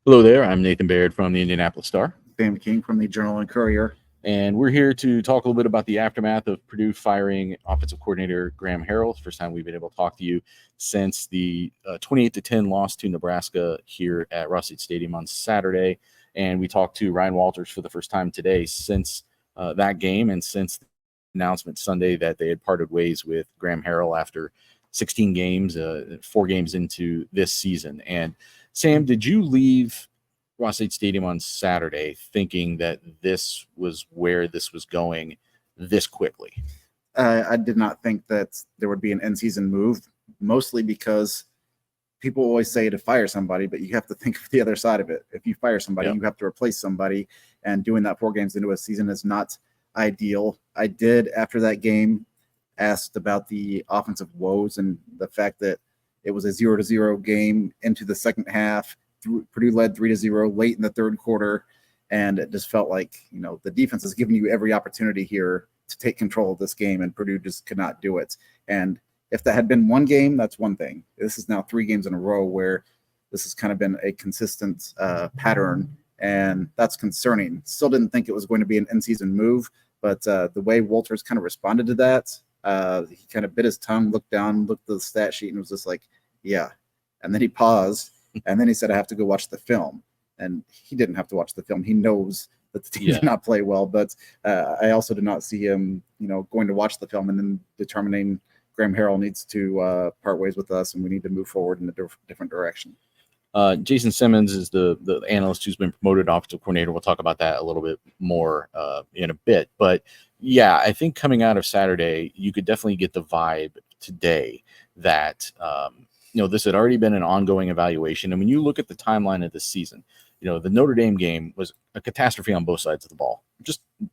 Hello there. I'm Nathan Baird from the Indianapolis Star. Sam King from the Journal and Courier. And we're here to talk a little bit about the aftermath of Purdue firing offensive coordinator Graham Harrell. It's the first time we've been able to talk to you since the 28-10 loss to Nebraska here at Ross State Stadium on Saturday. And we talked to Ryan Walters for the first time today since that game and since the announcement Sunday that they had parted ways with Graham Harrell after 16 games, 4 games into this season. And Sam, did you leave Ross State Stadium on Saturday thinking that this was where this was going this quickly? I did not think that there would be an in-season move, mostly because people always say to fire somebody, but you have to think of the other side of it. If you fire somebody, you have to replace somebody, and doing that 4 games into a season is not ideal. I did, after that game, asked about the offensive woes and the fact that it was a 0-0 game into the second half. Purdue led 3-0 late in the third quarter, and it just felt like, the defense is giving you every opportunity here to take control of this game, and Purdue just could not do it. And if that had been one game, that's one thing. This is now 3 games in a row where this has kind of been a consistent pattern, and that's concerning. Still didn't think it was going to be an in-season move, but the way Walters kind of responded to that, he kind of bit his tongue, looked down, looked at the stat sheet, and was just like, yeah. And then he paused, and then he said, I have to go watch the film. And he didn't have to watch the film. He knows that the team did not play well, but I also did not see him, going to watch the film and then determining Graham Harrell needs to part ways with us and we need to move forward in a different direction. Jason Simmons is the analyst who's been promoted offensive coordinator. We'll talk about that a little bit more in a bit. But, yeah, I think coming out of Saturday, you could definitely get the vibe today that this had already been an ongoing evaluation. And when you look at the timeline of this season, the Notre Dame game was a catastrophe on both sides of the ball.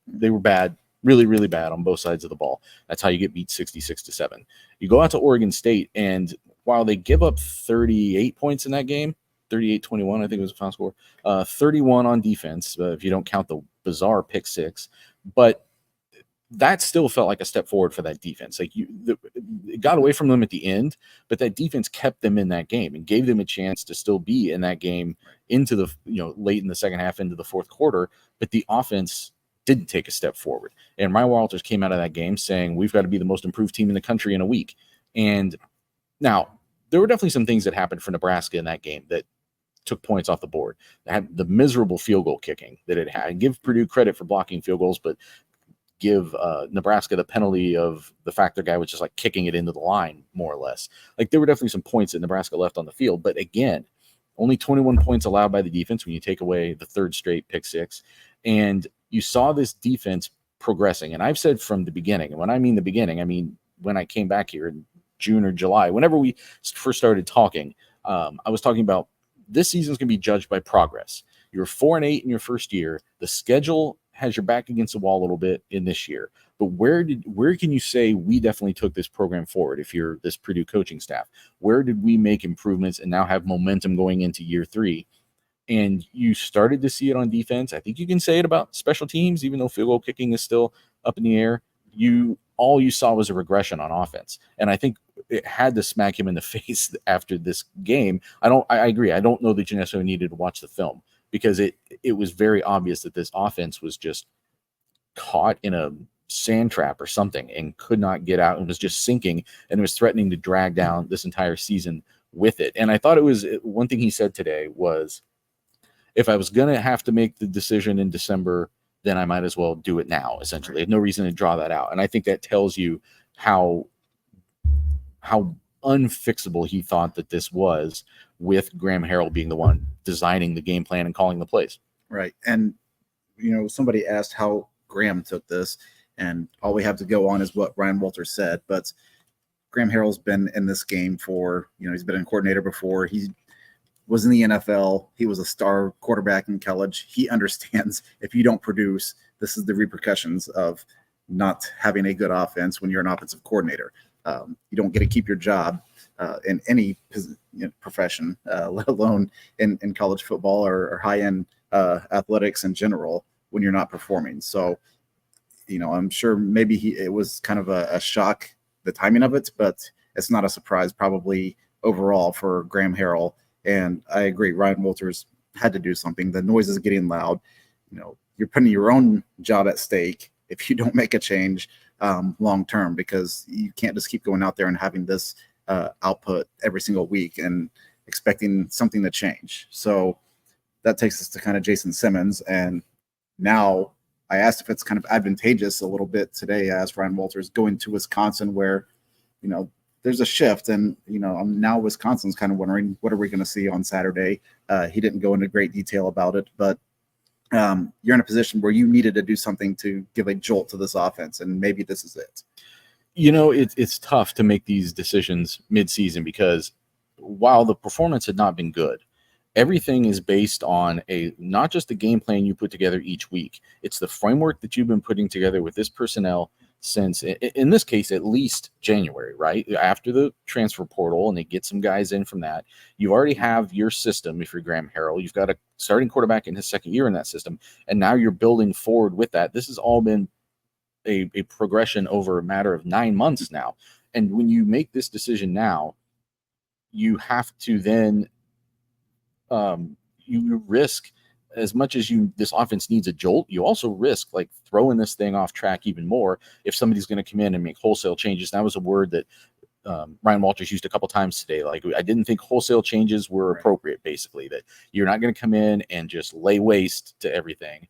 They were bad, really, really bad on both sides of the ball. That's how you get beat 66-7. You go out to Oregon State, and while they give up 38 points in that game, 38-21, I think it was the final score, 31 on defense, if you don't count the bizarre pick 6. But that still felt like a step forward for that defense. It got away from them at the end, but that defense kept them in that game and gave them a chance to still be in that game into the, late in the second half into the fourth quarter. But the offense didn't take a step forward. And Ryan Walters came out of that game saying, we've got to be the most improved team in the country in a week. And now there were definitely some things that happened for Nebraska in that game that took points off the board. They had the miserable field goal kicking that it had. Give Purdue credit for blocking field goals, but give Nebraska the penalty of the fact their guy was just like kicking it into the line, more or less. Like, there were definitely some points that Nebraska left on the field, but again, only 21 points allowed by the defense when you take away the third straight pick 6. And you saw this defense progressing. And I've said from the beginning, and when I mean the beginning, I mean when I came back here in June or July, whenever we first started talking, I was talking about this season's going to be judged by progress. You're 4-8 in your first year. The schedule has your back against the wall a little bit in this year. But where can you say we definitely took this program forward if you're this Purdue coaching staff? Where did we make improvements and now have momentum going into year 3? And you started to see it on defense. I think you can say it about special teams, even though field goal kicking is still up in the air. All you saw was a regression on offense. And I think it had to smack him in the face after this game. I agree. I don't know that you necessarily needed to watch the film, because it was very obvious that this offense was just caught in a sand trap or something and could not get out and was just sinking and was threatening to drag down this entire season with it. And I thought it was one thing he said today was, if I was going to have to make the decision in December, then I might as well do it now, essentially. I have no reason to draw that out. And I think that tells you how unfixable he thought that this was, with Graham Harrell being the one designing the game plan and calling the plays. Right. And, somebody asked how Graham took this, and all we have to go on is what Ryan Walters said. But Graham Harrell's been in this game for, he's been a coordinator before. He was in the NFL. He was a star quarterback in college. He understands if you don't produce, this is the repercussions of not having a good offense when you're an offensive coordinator. You don't get to keep your job in any profession, let alone in college football or high-end athletics in general, when you're not performing. So, I'm sure maybe it was kind of a shock, the timing of it, but it's not a surprise probably overall for Graham Harrell. And I agree, Ryan Walters had to do something. The noise is getting loud. You're putting your own job at stake if you don't make a change long term, because you can't just keep going out there and having this output every single week and expecting something to change. So that takes us to kind of Jason Simmons. And now I asked if it's kind of advantageous a little bit today. I asked Ryan Walters going to Wisconsin, where, there's a shift. And, now Wisconsin's kind of wondering, what are we going to see on Saturday? He didn't go into great detail about it, but you're in a position where you needed to do something to give a jolt to this offense, and maybe this is it. It's tough to make these decisions mid-season, because while the performance had not been good, everything is based on not just the game plan you put together each week. It's the framework that you've been putting together with this personnel since, in this case, at least January, right? After the transfer portal, and they get some guys in from that. You already have your system. If you're Graham Harrell, you've got a starting quarterback in his second year in that system, and now you're building forward with that. This has all been a progression over a matter of 9 months now. And when you make this decision now, you have to then you risk, as much as this offense needs a jolt, you also risk like throwing this thing off track even more if somebody's going to come in and make wholesale changes. That was a word that Ryan Walters used a couple times today. Like, I didn't think wholesale changes were appropriate, basically, that you're not going to come in and just lay waste to everything.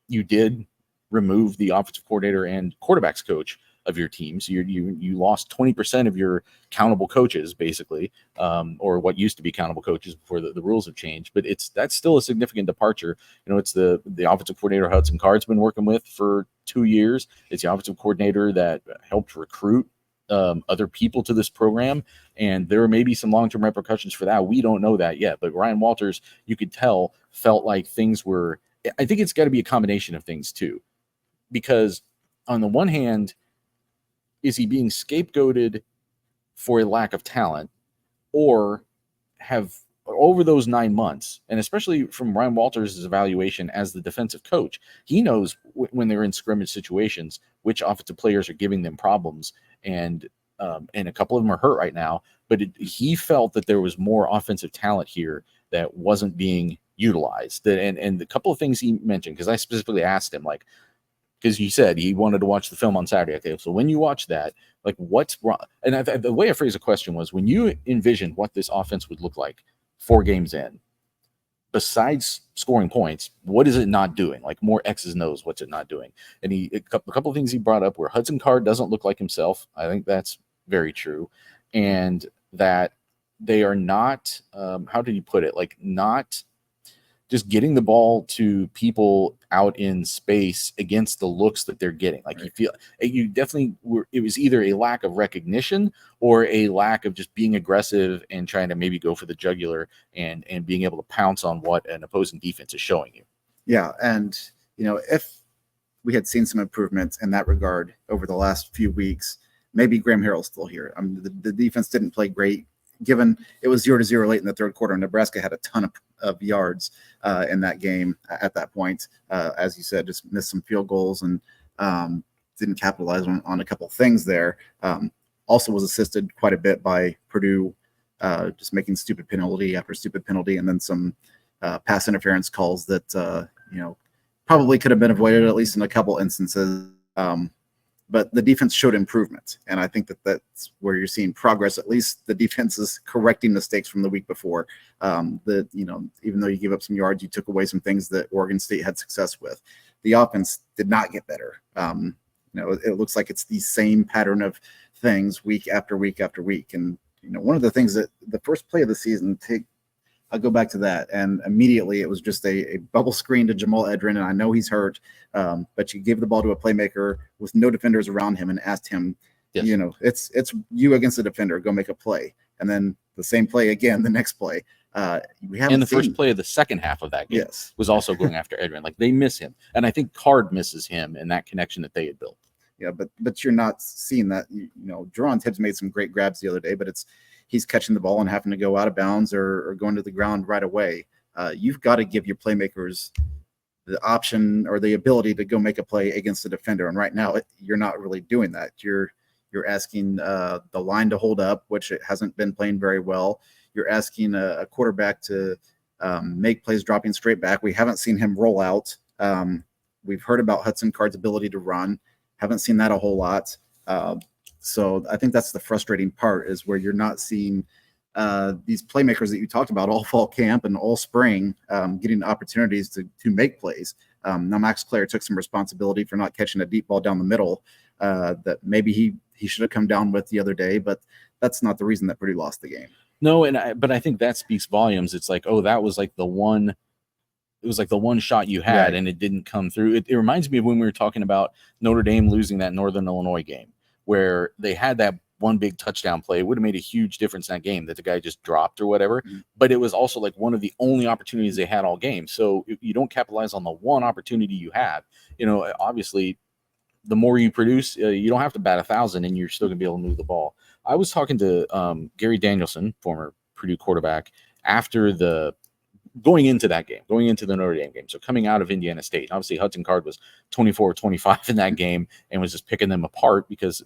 You did remove the offensive coordinator and quarterbacks coach of your teams. You lost 20% of your countable coaches, basically, or what used to be countable coaches before the rules have changed. But that's still a significant departure. It's the offensive coordinator Hudson Card's been working with for 2 years. It's the offensive coordinator that helped recruit other people to this program, and there may be some long-term repercussions for that. We don't know that yet, but Ryan Walters, you could tell, felt like things were. I think it's got to be a combination of things too, because on the one hand, is he being scapegoated for a lack of talent, or have over those 9 months, and especially from Ryan Walters' evaluation as the defensive coach, he knows when they're in scrimmage situations which offensive players are giving them problems, and a couple of them are hurt right now. But he felt that there was more offensive talent here that wasn't being utilized. And the couple of things he mentioned, because I specifically asked him, like, because he said he wanted to watch the film on Saturday. Okay, so when you watch that, like, what's wrong? And the way I phrased the question was, when you envisioned what this offense would look like 4 games in, besides scoring points, what is it not doing? Like, more X's and O's, what's it not doing? And a couple of things he brought up where Hudson Card doesn't look like himself. I think that's very true. And that they are not, how did he put it? Like, not just getting the ball to people out in space against the looks that they're getting. Like, you definitely it was either a lack of recognition or a lack of just being aggressive and trying to maybe go for the jugular and being able to pounce on what an opposing defense is showing you. Yeah. And, if we had seen some improvements in that regard over the last few weeks, maybe Graham Harrell's still here. I mean, the defense didn't play great, given it was 0-0 late in the third quarter. Nebraska had a ton of yards in that game at that point. As you said, just missed some field goals and didn't capitalize on a couple things there. Also was assisted quite a bit by Purdue just making stupid penalty after stupid penalty, and then some pass interference calls that probably could have been avoided, at least in a couple instances. But the defense showed improvement, and I think that's where you're seeing progress. At least the defense is correcting mistakes from the week before. Even though you gave up some yards, you took away some things that Oregon State had success with. The offense did not get better. It looks like it's the same pattern of things week after week after week. And one of the things that the first play of the season, I'll go back to that, and immediately it was just a bubble screen to Jamal Edrin, and I know he's hurt, but you gave the ball to a playmaker with no defenders around him and asked him, yes, it's you against the defender, go make a play. And then the same play again the next play. First play of the second half of that game was also going after Edrin. Like, they miss him, and I think Card misses him in that connection that they had built. Yeah, but you're not seeing that. Jerron Tibbs made some great grabs the other day, but he's catching the ball and having to go out of bounds or going to the ground right away. You've got to give your playmakers the option or the ability to go make a play against the defender. And right now, you're not really doing that. You're asking the line to hold up, which it hasn't been playing very well. You're asking a quarterback to make plays, dropping straight back. We haven't seen him roll out. We've heard about Hudson Card's ability to run. Haven't seen that a whole lot. So I think that's the frustrating part, is where you're not seeing these playmakers that you talked about all fall camp and all spring getting opportunities to make plays. Now Max Clare took some responsibility for not catching a deep ball down the middle that maybe he should have come down with the other day, but that's not the reason that Purdue lost the game. No, but I think that speaks volumes. It's like, oh, that was like the one. It was like the one shot you had, Right. and it didn't come through. It reminds me of when we were talking about Notre Dame losing that Northern Illinois game, where they had that one big touchdown play. It would have made a huge difference in that game that the guy just dropped or whatever. Mhm. But it was also like one of the only opportunities they had all game. So if you don't capitalize on the one opportunity you have, obviously the more you produce, you don't have to bat 1,000 and you're still going to be able to move the ball. I was talking to Gary Danielson, former Purdue quarterback, after going into that game, going into the Notre Dame game. So coming out of Indiana State, obviously Hudson Card was 24-25 in that game and was just picking them apart because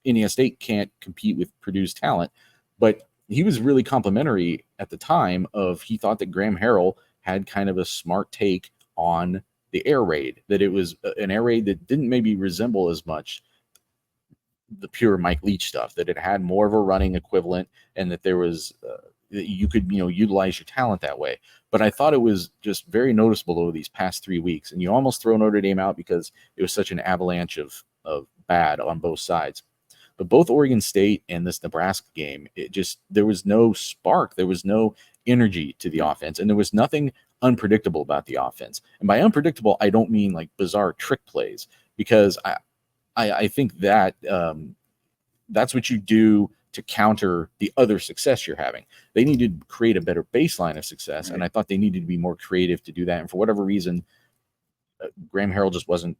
Indiana State can't compete with Purdue's talent. But he was really complimentary at the time he thought that Graham Harrell had kind of a smart take on the air raid, that it was an air raid that didn't maybe resemble as much the pure Mike Leach stuff, that it had more of a running equivalent, and that there was that you could utilize your talent that way. But I thought it was just very noticeable over these past 3 weeks, and you almost throw Notre Dame out because it was such an avalanche of bad on both sides. But both Oregon State and this Nebraska game, there was no spark, there was no energy to the offense, and there was nothing unpredictable about the offense. And by unpredictable, I don't mean like bizarre trick plays, because I think that that's what you do to counter the other success you're having. They need to create a better baseline of success, Right. and I thought they needed to be more creative to do that. And for whatever reason, Graham Harrell just wasn't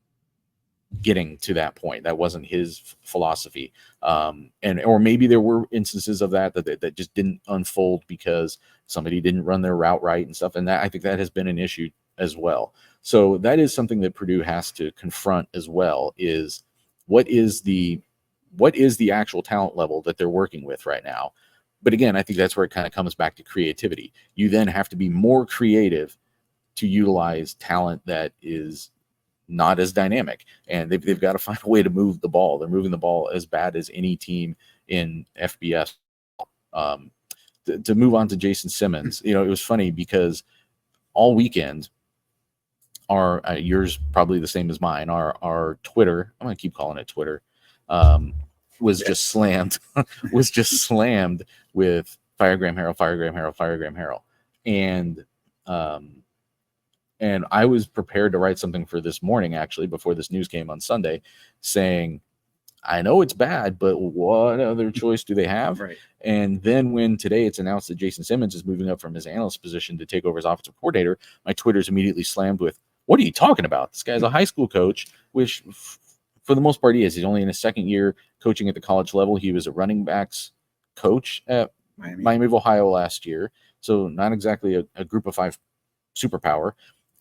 getting to that point. That wasn't his philosophy, or maybe there were instances of that just didn't unfold because somebody didn't run their route right and stuff. And that, I think, that has been an issue as well. So that is something that Purdue has to confront as well, is what is the actual talent level that they're working with right now. But again, I think that's where it kind of comes back to creativity. You then have to be more creative to utilize talent that is not as dynamic, and they've got to find a way to move the ball. They're moving the ball as bad as any team in FBS. To move on to Jason Simmons, it was funny because all weekend, our yours probably the same as mine, our Twitter, I'm gonna keep calling it Twitter, was just slammed with fire Graham Harrell, fire Graham Harrell, fire Graham Harrell. And I was prepared to write something for this morning, actually, before this news came on Sunday, saying, I know it's bad, but what other choice do they have? Right. And then when today it's announced that Jason Simmons is moving up from his analyst position to take over as offensive coordinator, my Twitter's immediately slammed with, what are you talking about? This guy's a high school coach, which for the most part he is. He's only in his second year coaching at the college level. He was a running backs coach at Miami of Ohio last year. So not exactly a group of five superpower.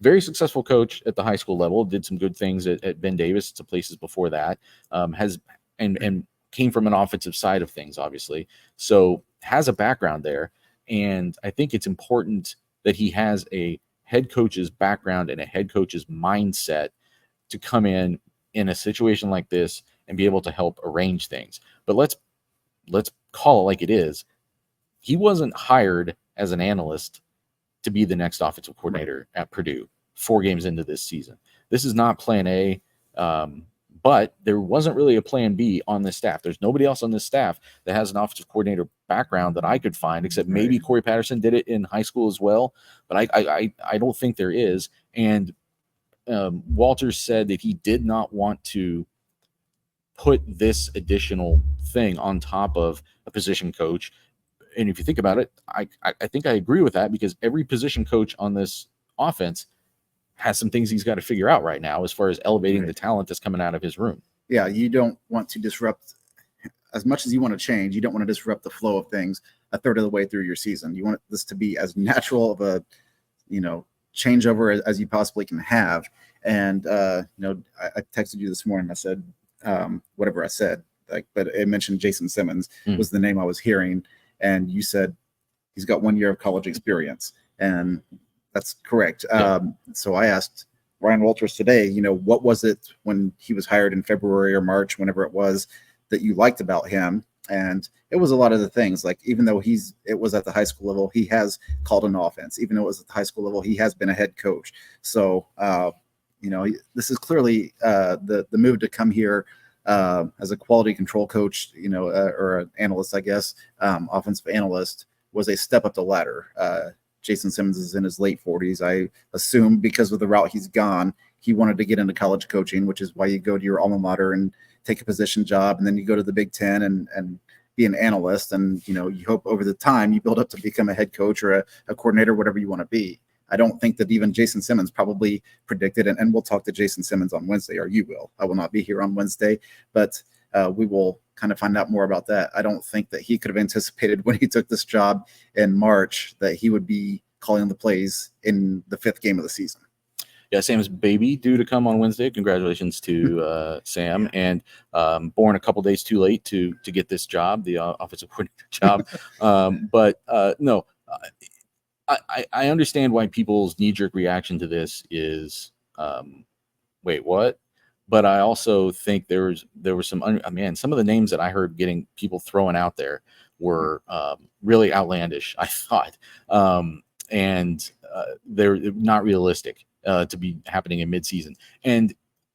Very successful coach at the high school level, did some good things at Ben Davis, some places before that, and came from an offensive side of things, obviously. So has a background there. And I think it's important that he has a head coach's background and a head coach's mindset to come in a situation like this and be able to help arrange things. But let's call it like it is. He wasn't hired as an analyst to be the next offensive coordinator at Purdue 4 games into this season. This is not plan A, but there wasn't really a plan B on this staff. There's nobody else on this staff that has an offensive coordinator background that I could find, except maybe Corey Patterson did it in high school as well, but I don't think there is. And Walters said that he did not want to put this additional thing on top of a position coach. And if you think about it, I think I agree with that, because every position coach on this offense has some things he's got to figure out right now as far as elevating the talent that's coming out of his room. Yeah, you don't want to disrupt, as much as you want to change, you don't want to disrupt the flow of things a third of the way through your season. You want this to be as natural of a, changeover as you possibly can have. And, I texted you this morning. I said, whatever I said, but it mentioned Jason Simmons was the name I was hearing. And you said he's got 1 year of college experience. And that's correct. Yeah. So I asked Ryan Walters today, what was it when he was hired in February or March, whenever it was, that you liked about him? And it was a lot of the things, like, even though it was at the high school level, he has called an offense. Even though it was at the high school level, he has been a head coach. So, this is clearly the move to come here as a quality control coach, or an analyst, I guess, offensive analyst, was a step up the ladder. Jason Simmons is in his late 40s. I assume because of the route he's gone, he wanted to get into college coaching, which is why you go to your alma mater and take a position job, and then you go to the Big Ten and be an analyst. And, you hope over the time you build up to become a head coach or a coordinator, whatever you want to be. I don't think that even Jason Simmons probably predicted, and we'll talk to Jason Simmons on Wednesday, or you will. I will not be here on Wednesday, but we will kind of find out more about that. I don't think that he could have anticipated when he took this job in March that he would be calling the plays in the 5th game of the season. Yeah, Sam's baby due to come on Wednesday. Congratulations to Sam, and born a couple days too late to get this job, the offensive coordinator job. But no, I understand why people's knee-jerk reaction to this is, wait, what? But I also think there was some some of the names that I heard getting people throwing out there were really outlandish, I thought, and they're not realistic to be happening in midseason. And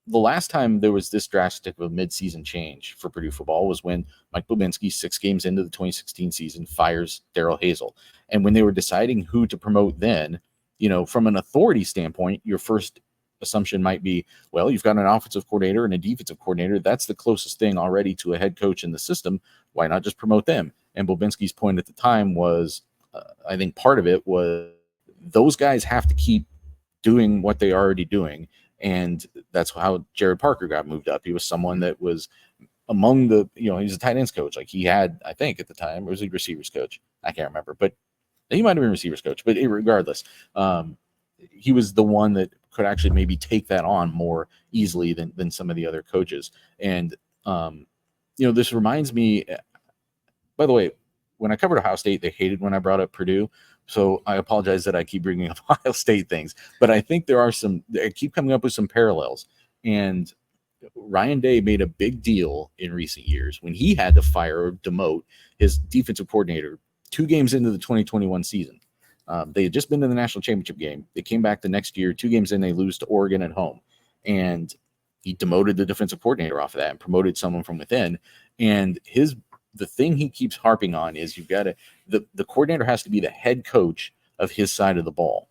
the last time there was this drastic of a midseason change for Purdue football was when Mike Bobinski, 6 games into the 2016 season, fires Darrell Hazel. And when they were deciding who to promote then, from an authority standpoint, your first assumption might be, well, you've got an offensive coordinator and a defensive coordinator. That's the closest thing already to a head coach in the system. Why not just promote them? And Bobinski's point at the time was, I think part of it was those guys have to keep doing what they're already doing. And that's how Jared Parker got moved up. He was someone that was among the, he's a tight ends coach. Like he had, I think at the time, or was he receivers coach? I can't remember, but he might have been receivers coach. But regardless, he was the one that could actually maybe take that on more easily than some of the other coaches. And, this reminds me, by the way, when I covered Ohio State, they hated when I brought up Purdue. So I apologize that I keep bringing up Ohio State things, but I think I keep coming up with some parallels. And Ryan Day made a big deal in recent years when he had to fire or demote his defensive coordinator 2 games into the 2021 season. They had just been to the national championship game. They came back the next year, 2 games in, they lose to Oregon at home. And he demoted the defensive coordinator off of that and promoted someone from within. And the thing he keeps harping on is the coordinator has to be the head coach of his side of the ball.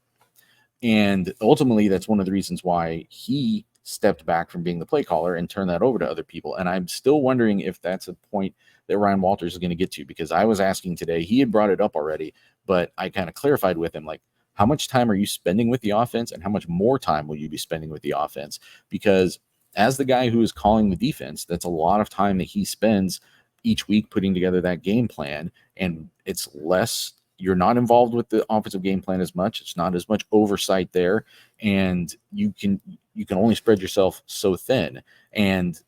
And ultimately, that's one of the reasons why he stepped back from being the play caller and turned that over to other people. And I'm still wondering if that's a point that Ryan Walters is going to get to, because I was asking today, he had brought it up already, but I kind of clarified with him, like, how much time are you spending with the offense and how much more time will you be spending with the offense? Because as the guy who is calling the defense, that's a lot of time that he spends each week putting together that game plan, and it's less, you're not involved with the offensive game plan as much. It's not as much oversight there, and you can only spread yourself so thin. And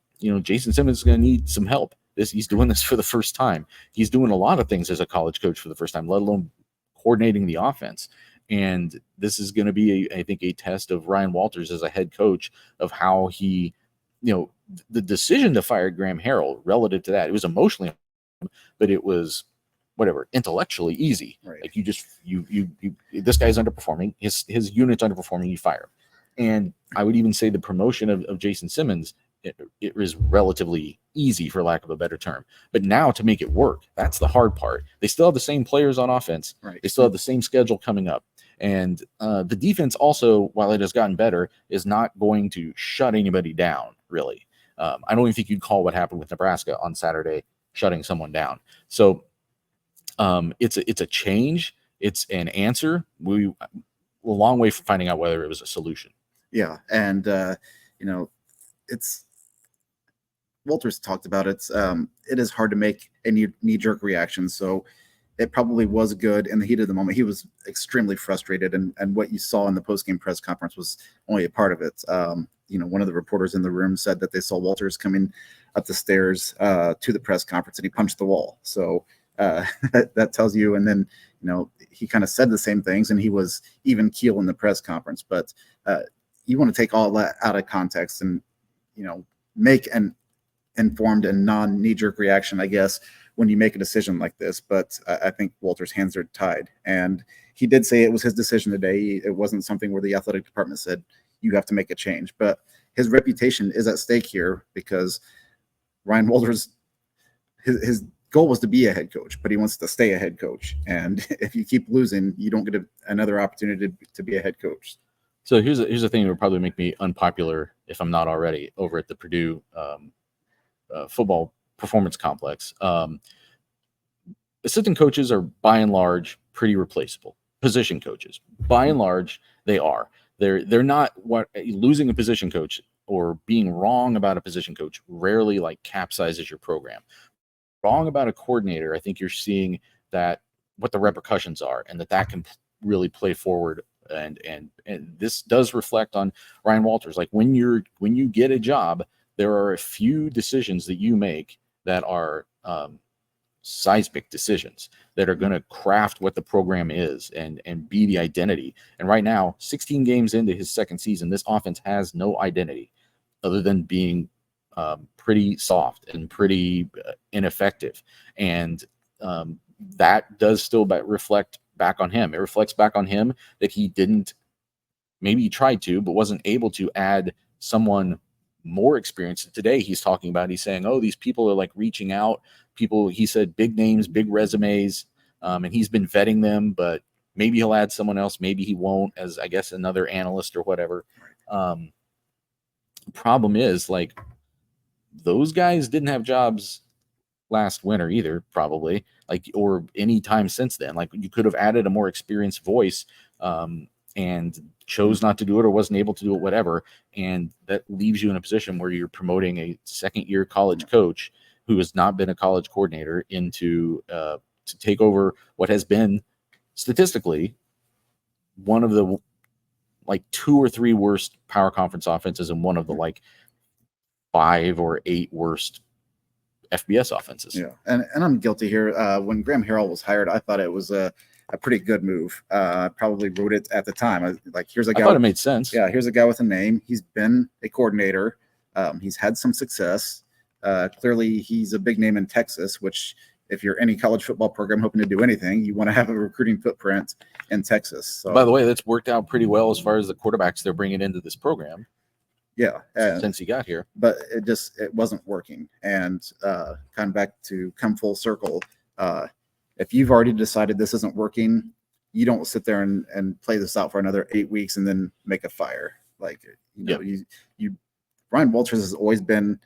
Jason Simmons is going to need some help. He's doing this for the first time. He's doing a lot of things as a college coach for the first time, let alone coordinating the offense. And this is going to be, I think, a test of Ryan Walters as a head coach, of how he, the decision to fire Graham Harrell relative to that, it was emotionally, but it was intellectually easy. Right. Like you this guy's underperforming, his unit's underperforming, you fire him. And I would even say the promotion of Jason Simmons, it was relatively easy, for lack of a better term. But now to make it work, that's the hard part. They still have the same players on offense. Right. They still have the same schedule coming up. And the defense also, while it has gotten better, is not going to shut anybody down, really. I don't even think you'd call what happened with Nebraska on Saturday shutting someone down. So it's a change. It's an answer. We're a long way from finding out whether it was a solution. Yeah, and it's Walters talked about it. It is hard to make a knee-jerk reaction, so it probably was good in the heat of the moment. He was extremely frustrated, and what you saw in the post-game press conference was only a part of it. One of the reporters in the room said that they saw Walters coming up the stairs to the press conference, and he punched the wall. So that tells you. And then, he kind of said the same things, and he was even keel in the press conference. But you want to take all that out of context and, make an informed and non-knee-jerk reaction, I guess, when you make a decision like this. But I think Walter's hands are tied. And he did say it was his decision today. It wasn't something where the athletic department said, you have to make a change. But his reputation is at stake here, because Ryan Walters, his goal was to be a head coach, but he wants to stay a head coach. And if you keep losing, you don't get another opportunity to be a head coach. So here's the thing that would probably make me unpopular, if I'm not already, over at the Purdue football performance complex. Assistant coaches are by and large pretty replaceable. Position coaches, by and large, they are. They're not what losing a position coach or being wrong about a position coach rarely like capsizes your program. Wrong about a coordinator, I think you're seeing that what the repercussions are, and that can really play forward. And this does reflect on Ryan Walters. Like when you get a job, there are a few decisions that you make that are seismic decisions that are going to craft what the program is and be the identity. And right now, 16 games into his second season, this offense has no identity other than being pretty soft and pretty ineffective. And that does still reflect back on him. It reflects back on him that he didn't, maybe he tried to, but wasn't able to add someone more experienced. Today he's talking about, he's saying, oh, these people are like reaching out. People, he said, big names, big resumes, and he's been vetting them, but maybe he'll add someone else. Maybe he won't, as I guess another analyst or whatever. Problem is, like, those guys didn't have jobs last winter either, probably, like, or any time since then. Like, you could have added a more experienced voice and chose not to do it or wasn't able to do it, whatever. And that leaves you in a position where you're promoting a second-year college coach who has not been a college coordinator into to take over what has been statistically one of the like 2 or 3 worst power conference offenses and one of the like 5 or 8 worst FBS offenses. Yeah, and I'm guilty here. When Graham Harrell was hired, I thought it was a pretty good move. I probably wrote it at the time. Here's a guy. I thought it made sense. Yeah, here's a guy with a name. He's been a coordinator. He's had some success. Clearly, he's a big name in Texas, which if you're any college football program hoping to do anything, you want to have a recruiting footprint in Texas. So, by the way, that's worked out pretty well as far as the quarterbacks they're bringing into this program. Yeah, since he got here, but it wasn't working. And kind of back to come full circle. If you've already decided this isn't working, you don't sit there and play this out for another 8 weeks and then make a fire. Like, Ryan Walters has always been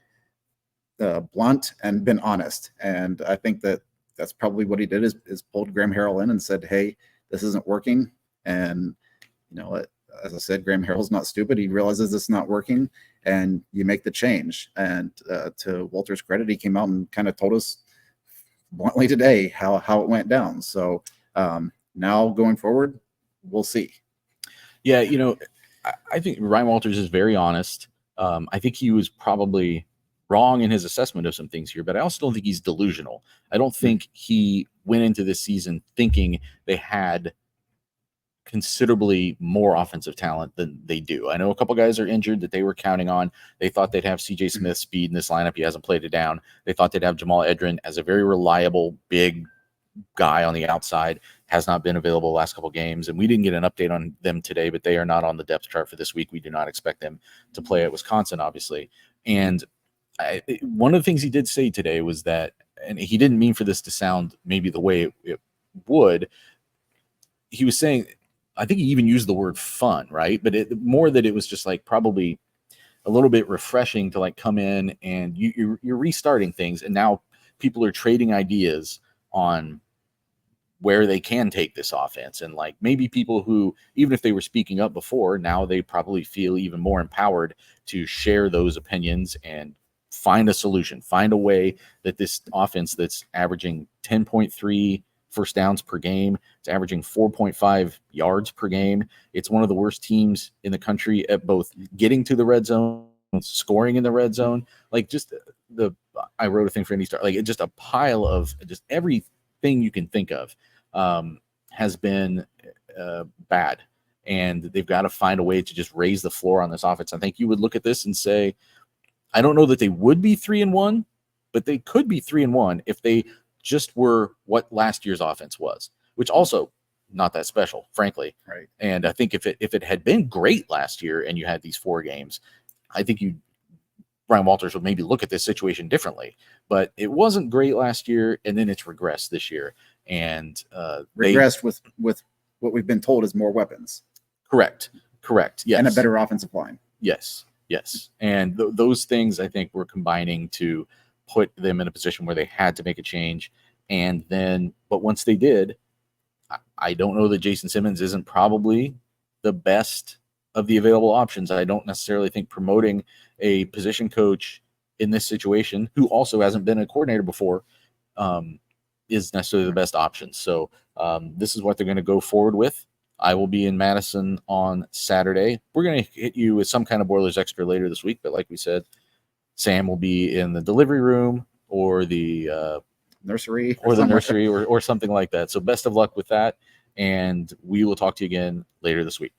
blunt and been honest. And I think that's probably what he did is pulled Graham Harrell in and said, hey, this isn't working. And as I said, Graham Harrell's not stupid. He realizes it's not working, and you make the change. And to Walter's credit, he came out and kind of told us bluntly today how it went down. So now going forward, we'll see. Yeah, I think Ryan Walters is very honest. I think he was probably wrong in his assessment of some things here, but I also don't think he's delusional. I don't think he went into this season thinking they had considerably more offensive talent than they do. I know a couple guys are injured that they were counting on. They thought they'd have CJ Smith speed in this lineup. He hasn't played it down. They thought they'd have Jamal Edrin as a very reliable, big guy on the outside. Has not been available the last couple games, and we didn't get an update on them today, but they are not on the depth chart for this week. We do not expect them to play at Wisconsin, obviously. And one of the things he did say today was that, and he didn't mean for this to sound maybe the way it would, he was saying, I think he even used the word fun, right? But more that it was just like probably a little bit refreshing to like come in and you're restarting things, and now people are trading ideas on where they can take this offense. And like maybe people who, even if they were speaking up before, now they probably feel even more empowered to share those opinions and find a solution, find a way that this offense that's averaging 10.3 first downs per game, it's averaging 4.5 yards per game. It's one of the worst teams in the country at both getting to the red zone, scoring in the red zone. Like just I wrote a thing for Any Star, like it's just a pile of just every thing you can think of has been bad. And they've got to find a way to just raise the floor on this offense. I think you would look at this and say, I don't know that they would be 3-1, but they could be 3-1 if they just were what last year's offense was, which also not that special, frankly. Right. And I think if it had been great last year and you had these 4 games, I think Brian Walters would maybe look at this situation differently. But it wasn't great last year, and then it's regressed this year. And regressed with what we've been told is more weapons. Correct. Yes. And a better offensive line. Yes. And those things, I think, were combining to put them in a position where they had to make a change. And then, but once they did, I don't know that Jason Simmons isn't probably the best of the available options. I don't necessarily think promoting a position coach in this situation, who also hasn't been a coordinator before, is necessarily the best option. So this is what they're going to go forward with. I will be in Madison on Saturday. We're going to hit you with some kind of Boilers Extra later this week, but like we said, Sam will be in the delivery room or the nursery or something like that. So best of luck with that, and we will talk to you again later this week.